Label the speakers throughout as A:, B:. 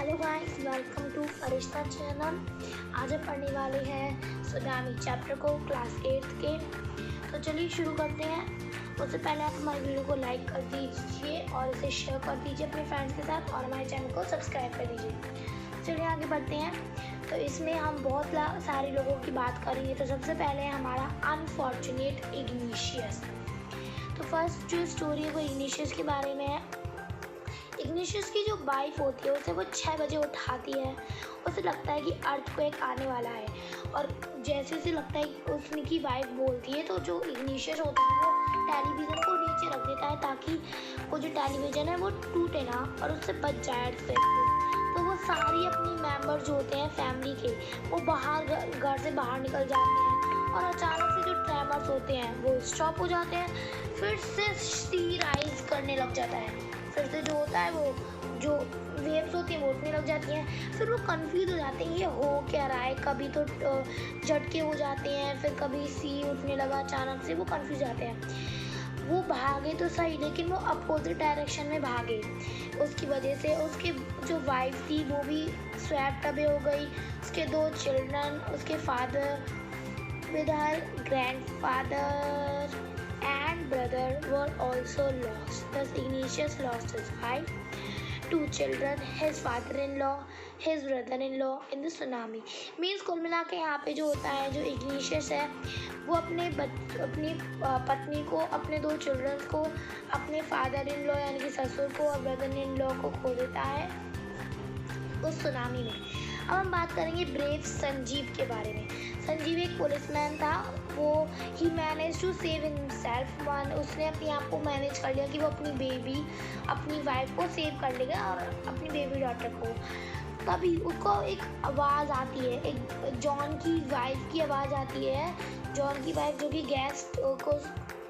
A: Hello guys, welcome to Firishta channel. आज हम पढ़ने वाले हैं सुनामी चैप्टर को क्लास 8 के। तो चलिए शुरू करते हैं। उससे पहले आप हमारी वीडियो को लाइक कर दीजिए और इसे शेयर कर दीजिए अपने फ्रेंड्स के साथ और हमारे चैनल को सब्सक्राइब कर दीजिए। चलिए आगे बढ़ते हैं। तो इसमें हम बहुत सारे लोगों की बात करेंगे। तो सबसे पहले हमारा अनफॉर्चुनेट इग्निशियस। तो फर्स्ट जो स्टोरी है वो इग्निशियस के बारे में है। इग्निशियस की जो वाइफ होती है उसे वो 6 बजे उठाती है। उसे लगता है कि अर्थक्वेक आने वाला है और जैसे उसे लगता है कि उसकी वाइफ बोलती है तो जो इग्निशियस होता है वो टेलीविज़न को नीचे रख देता है ताकि वो जो टेलीविज़न है वो टूटे ना और उससे बच जाए अर्थक्वेक से। तो वो सारी अपनी मेंबर्स जो होते हैं फैमिली के वो घर से बाहर निकल जाते हैं और अचानक से जो ट्रेमर्स होते हैं वो स्टॉप हो जाते हैं। फिर से सी राइज करने लग जाता है। फिर से जो होता है वो जो वेव्स होती हैं वो उठने लग जाती हैं। फिर वो कंफ्यूज हो जाते हैं ये हो क्या रहा है। कभी तो झटके हो जाते हैं, फिर कभी सी उठने लगा अचानक से, वो कंफ्यूज जाते हैं। वो भागे तो सही लेकिन वो अपोजिट डायरेक्शन में भागे। उसकी वजह से उसकी जो वाइफ थी वो भी स्वैप्ट अवे हो गई। उसके 2 चिल्ड्रन, उसके father with her grandfather and brother were also lost. Thus Ignatius lost his wife, 2 children, his father-in-law, his brother-in-law in the tsunami. Means कुल मिला के यहाँ पे जो होता है, जो इग्निशियस है वो अपनी पत्नी को, अपने 2 चिल्ड्रंस को, अपने फादर इन लॉ यानी कि ससुर को और ब्रदर इन लॉ को खो देता है उस सुनामी में। अब हम बात करेंगे ब्रेव संजीव के बारे में। संजीव एक पुलिसमैन था। वो ही मैनेज टू सेव हिमसेल्फ। उसने अपने आप को मैनेज कर लिया कि वो अपनी वाइफ को सेव कर लेगा और अपनी बेबी डॉटर को। तभी उसको एक आवाज़ आती है, एक जॉन की वाइफ की आवाज़ आती है। जॉन की वाइफ जो कि गेस्ट को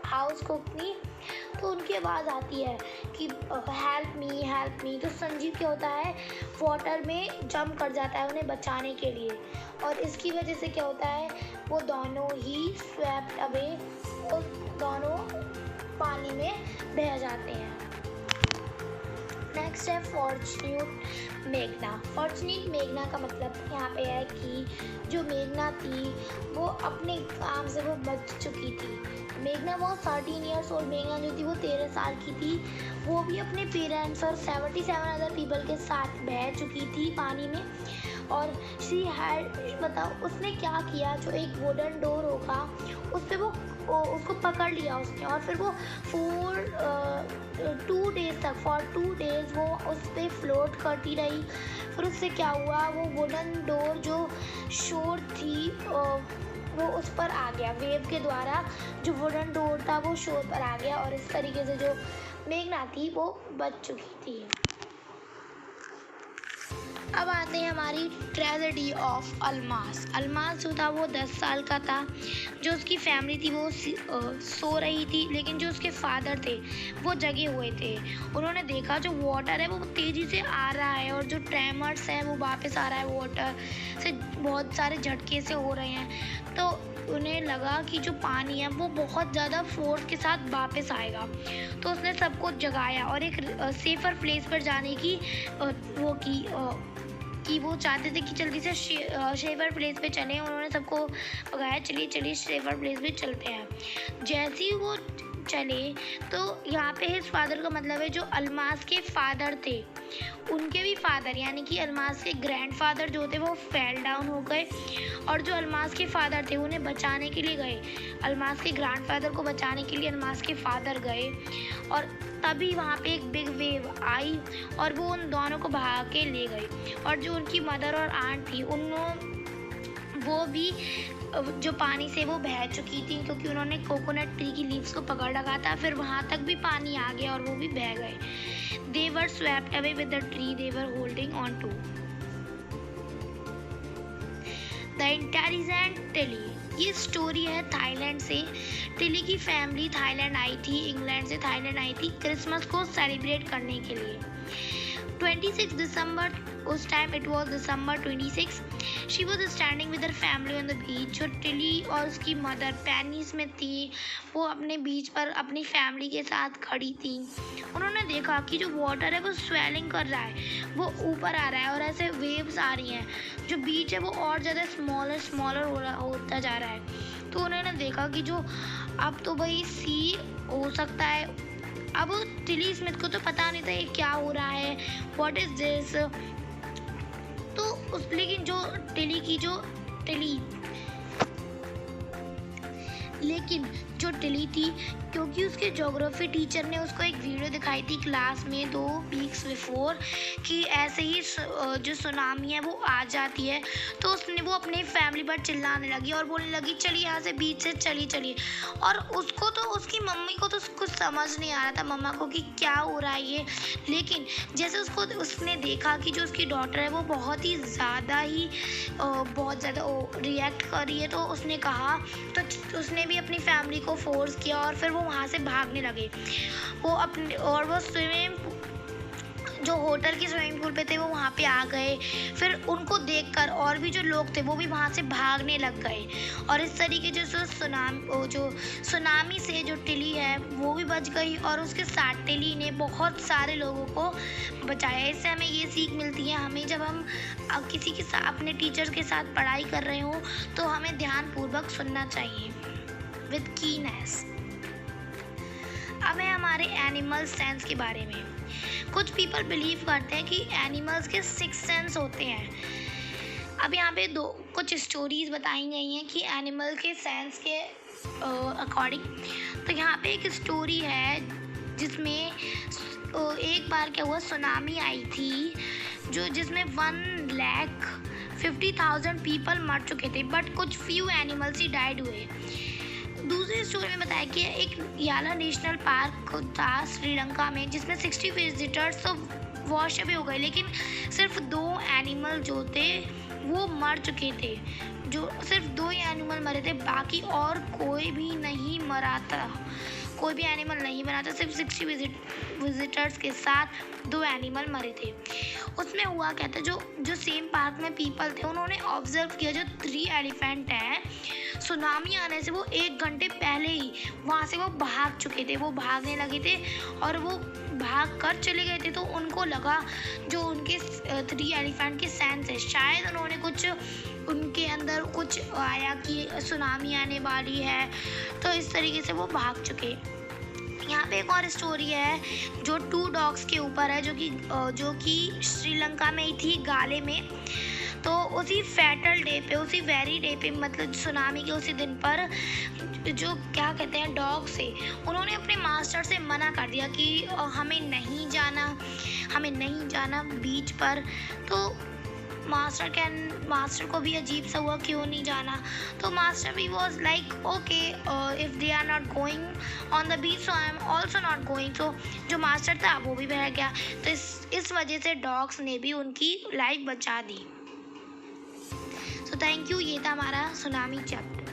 A: हाउस को अपनी, तो उनकी आवाज़ आती है कि हेल्प मी। तो संजीव क्या होता है, वाटर में जंप कर जाता है उन्हें बचाने के लिए और इसकी वजह से क्या होता है, वो दोनों ही स्वैप्ट अवे, वो दोनों पानी में बह जाते हैं। नेक्स्ट है फॉर्च्यूनेट मेघना। फॉर्च्यूनेट मेघना का मतलब यहाँ पे है कि जो मेघना थी वो अपने काम से वो बच चुकी थी। मेघना वो 13 ईयर्स ओल्ड मेघना जो थी वो 13 साल की थी। वो भी अपने पेरेंट्स और 77 अदर पीपल के साथ बह चुकी थी पानी में। और शी हैड, बताओ उसने क्या किया, जो एक वुडन डोर होगा उस पर वो उसको पकड़ लिया उसने और फिर वो 2 डेज वो उस पर फ्लोट करती रही। फिर उससे क्या हुआ, वो वुडन डोर जो शोर थी वो उस पर आ गया। वेव के द्वारा जो वुडन डोर था वो शोर पर आ गया और इस तरीके से जो मेघना थी वो बच चुकी थी। अब आते हैं हमारी ट्रेजेडी ऑफ अल्मास। अल्मास जो था वो 10 साल का था। जो उसकी फैमिली थी वो सो रही थी लेकिन जो उसके फादर थे वो जगे हुए थे। उन्होंने देखा जो वाटर है वो तेज़ी से आ रहा है और जो ट्रेमर्स हैं वो वापस आ रहा है, वाटर से बहुत सारे झटके से हो रहे हैं। तो उन्हें लगा कि जो पानी है वो बहुत ज़्यादा फोर्स के साथ वापस आएगा। तो उसने सबको जगाया और एक सेफ़र प्लेस पर जाने की कि वो चाहते थे कि जल्दी से सेफ़र प्लेस पे चलें। उन्होंने सबको बताया चलिए सेफ़र प्लेस पे चलते हैं। जैसे ही वो चले तो यहाँ पे हिज फादर का मतलब है जो अल्मास के फादर थे उनके भी फादर यानी कि अल्मास के ग्रैंडफादर जो थे वो फेल डाउन हो गए और जो अल्मास के फादर थे उन्हें बचाने के लिए गए। अल्मास के ग्रैंडफादर को बचाने के लिए अल्मास के फादर गए और तभी वहाँ पे एक बिग वेव आई और वो उन दोनों को बहा के ले गई। और जो उनकी मदर और आंट थी वो भी जो पानी से वो बह चुकी थी क्योंकि उन्होंने कोकोनट ट्री की लीव्स को पकड़ रखा था। फिर वहाँ तक भी पानी आ गया और वो भी बह गए। They were swept away with the tree they were holding on to. The intelligent Tilly। ये स्टोरी है थाईलैंड से। टिली की फैमिली थाईलैंड आई थी, इंग्लैंड से थाईलैंड आई थी क्रिसमस को सेलिब्रेट करने के लिए। 26 दिसंबर, उस time it was December 26, she was standing with her family on the बीच। जो टिली और उसकी मदर पेनी स्मिथ थी, वो अपने बीच पर अपनी फैमिली के साथ खड़ी थी। उन्होंने देखा कि जो वाटर है वो स्वेलिंग कर रहा है, वो ऊपर आ रहा है और ऐसे वेव्स आ रही हैं। जो बीच है वो और ज़्यादा स्मॉलर होता जा रहा है। तो उन्होंने देखा कि जो अब तो भाई सी हो सकता है। अब टिली स्मिथ को तो पता नहीं था ये क्या हो रहा है, व्हाट इज दिस। तो लेकिन जो टिली थी, क्योंकि उसके ज्योग्राफी टीचर ने उसको एक वीडियो दिखाई थी क्लास में 2 वीक्स बिफोर कि ऐसे ही जो सुनामी है वो आ जाती है, तो उसने वो अपनी फैमिली पर चिल्लाने लगी और बोलने लगी चलिए यहाँ से बीच से चलिए। और उसको तो उसकी मम्मी को तो कुछ समझ नहीं आ रहा था, मम्मा को, कि क्या हो रहा है ये। लेकिन जैसे उसने देखा कि जो उसकी डॉटर है वो बहुत ज़्यादा रिएक्ट कर रही है, तो उसने कहा, तो उसने भी अपनी फैमिली को फोर्स किया और फिर वो वहाँ से भागने लगे। वो जो होटल की स्विमिंग पूल पे थे वो वहाँ पे आ गए। फिर उनको देखकर और भी जो लोग थे वो भी वहाँ से भागने लग गए। और इस तरीके जो सुनामी से जो टिली है वो भी बच गई और उसके साथ टिली ने बहुत सारे लोगों को बचाया। इससे हमें ये सीख मिलती है, हमें जब हम किसी के साथ अपने टीचर्स के साथ पढ़ाई कर रहे हो तो हमें ध्यानपूर्वक सुनना चाहिए विद कीनेस। अब है हमारे एनिमल सेंस के बारे में। कुछ पीपल बिलीव करते हैं कि एनिमल्स के 6 सेंस होते हैं। अब यहाँ पे कुछ स्टोरीज बताई गई हैं कि एनिमल के सेंस के अकॉर्डिंग। तो यहाँ पे एक स्टोरी है जिसमें एक बार क्या हुआ, सुनामी आई थी जिसमें 1,50,000 पीपल मर चुके थे, बट कुछ फ्यू एनिमल्स ही डाइड हुए। दूसरी स्टोरी में बताया कि एक याला नेशनल पार्क था श्रीलंका में, जिसमें 60 विजिटर्स तो वॉश अवे हो गए, लेकिन सिर्फ 2 एनिमल जो थे वो मर चुके थे। जो सिर्फ 2 ही एनिमल मरे थे, बाकी और कोई भी नहीं मरा था, कोई भी एनिमल नहीं मरा था। सिर्फ 60 विजिटर्स के साथ 2 एनिमल मरे थे। उसमें हुआ क्या था, जो सेम पार्क में पीपल थे उन्होंने ऑब्जर्व किया जो 3 एलिफेंट हैं, सुनामी आने से वो 1 घंटे पहले ही वहाँ से वो भाग चुके थे, वो भागने लगे थे और वो भाग कर चले गए थे। तो उनको लगा जो उनके 3 एलिफेंट के सेंस है, शायद उन्होंने उनके अंदर कुछ आया कि सुनामी आने वाली है, तो इस तरीके से वो भाग चुके। यहाँ पे एक और स्टोरी है जो 2 डॉग्स के ऊपर है, जो कि श्रीलंका में ही थी, गाले में। तो उसी फैटल डे पे, उसी वेरी डे पे, मतलब सुनामी के उसी दिन पर, जो क्या कहते हैं डॉग से, उन्होंने अपने मास्टर से मना कर दिया कि हमें नहीं जाना बीच पर। तो मास्टर को भी अजीब सा हुआ, क्यों नहीं जाना। तो मास्टर भी was like okay, if they are not going on the beach so I am also not going. तो जो मास्टर था वो भी बह गया। तो इस वजह से डॉग्स ने भी उनकी लाइफ बचा दी। सो थैंक यू, ये था हमारा सुनामी चैप्टर।